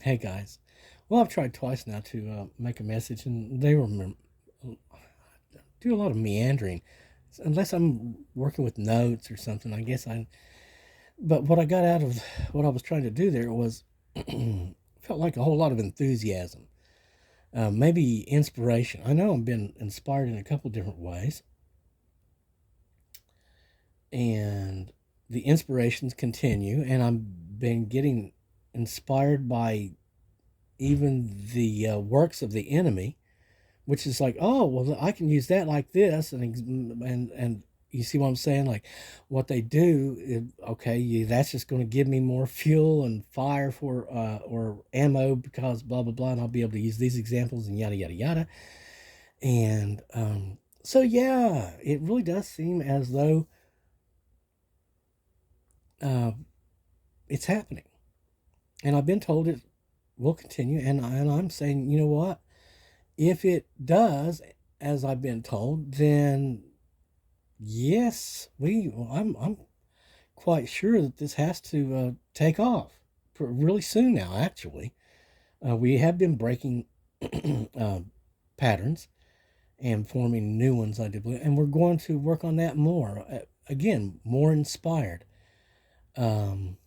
Hey guys. Well, I've tried twice now to make a message, and they do a lot of meandering. Unless I'm working with notes or something, I guess I. But what I got out of what I was trying to do there was felt like a whole lot of enthusiasm, maybe inspiration. I know I've been inspired in a couple different ways, and the inspirations continue, and I've been getting inspired by even the works of the enemy, which is like, oh, well, I can use that like this, and you see what I'm saying? Like, what they do, okay, that's just going to give me more fuel and fire for or ammo because blah blah blah, and I'll be able to use these examples and yada yada yada. And so yeah, it really does seem as though uh, it's happening, and I've been told it will continue, and I'm saying, you know what? If it does, as I've been told, then yes, I'm quite sure that this has to take off really soon now. Actually, we have been breaking uh, patterns and forming new ones. I do believe, and we're going to work on that more. Again, more inspired. Um,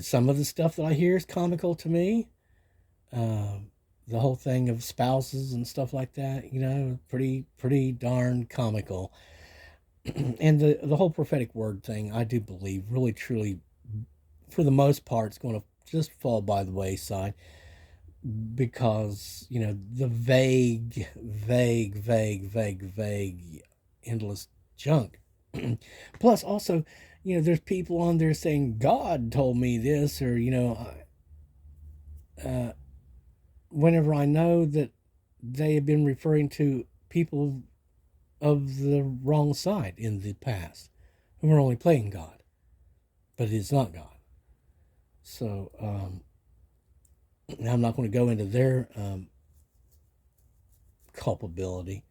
some of the stuff that I hear is comical to me. Uh, the whole thing of spouses and stuff like that, pretty darn comical. And the whole prophetic word thing, I do believe, really truly, for the most part, it's going to just fall by the wayside because the vague, endless junk. Plus, also, there's people on there saying God told me this, or uh, whenever I know that they have been referring to people of the wrong side in the past who are only playing God, but it is not God. So I'm not going to go into their culpability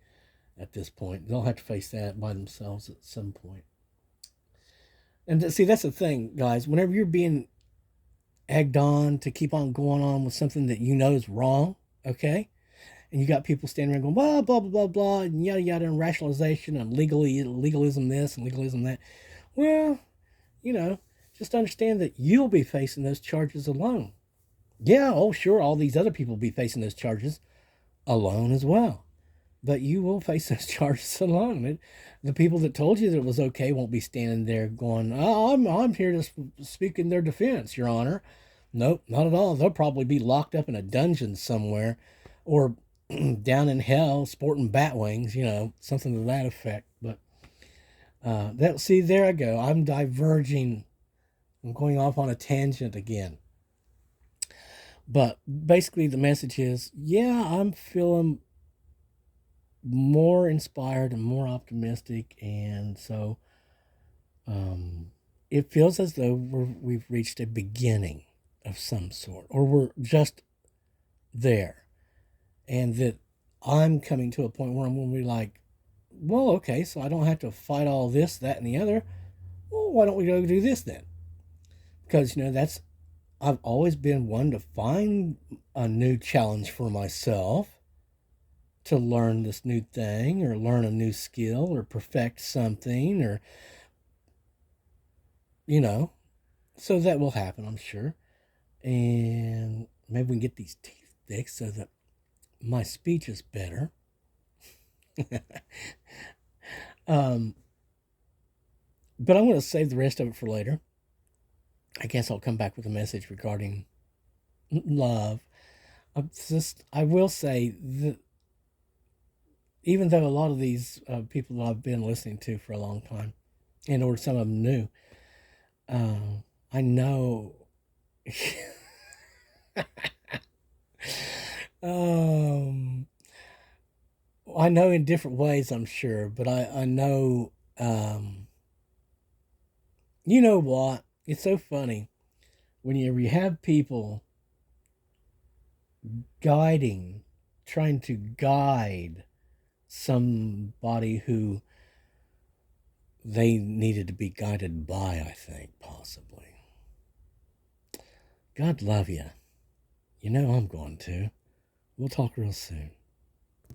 at this point. They'll have to face that by themselves at some point. And see, that's the thing, guys. Whenever you're being egged on to keep on going on with something that you know is wrong, okay? And you got people standing around going, blah, blah, blah, blah, blah, and yada, yada, and rationalization and legalism this and legalism that. Well, you know, just understand that you'll be facing those charges alone. Yeah, oh, sure, all these other people will be facing those charges alone as well. But you will face those charges alone. The people that told you that it was okay won't be standing there going, "Oh, I'm here to speak in their defense, Your Honor." Nope, not at all. They'll probably be locked up in a dungeon somewhere, or down in hell sporting bat wings, something to that effect. But that see, there I go. I'm diverging. I'm going off on a tangent again. But basically, the message is, yeah, I'm feeling more inspired and more optimistic, and so um, it feels as though we've reached a beginning of some sort, or we're just there, and that I'm coming to a point where I'm going to be like, well, okay, so I don't have to fight all this, that, and the other. Well, why don't we go do this then? Because that's I've always been one to find a new challenge for myself, to learn this new thing or learn a new skill or perfect something, or you know so that will happen, I'm sure. And maybe we can get these teeth fixed so that my speech is better. um, but I'm going to save the rest of it for later. I guess I'll come back with a message regarding love. I will say that even though a lot of these people that I've been listening to for a long time, and or some of them new, uh, I know, um, I know in different ways, I'm sure, but I know, you know what? It's so funny when you have people guiding, trying to guide somebody who they needed to be guided by, I think, possibly. God love you. You know I'm going to. We'll talk real soon.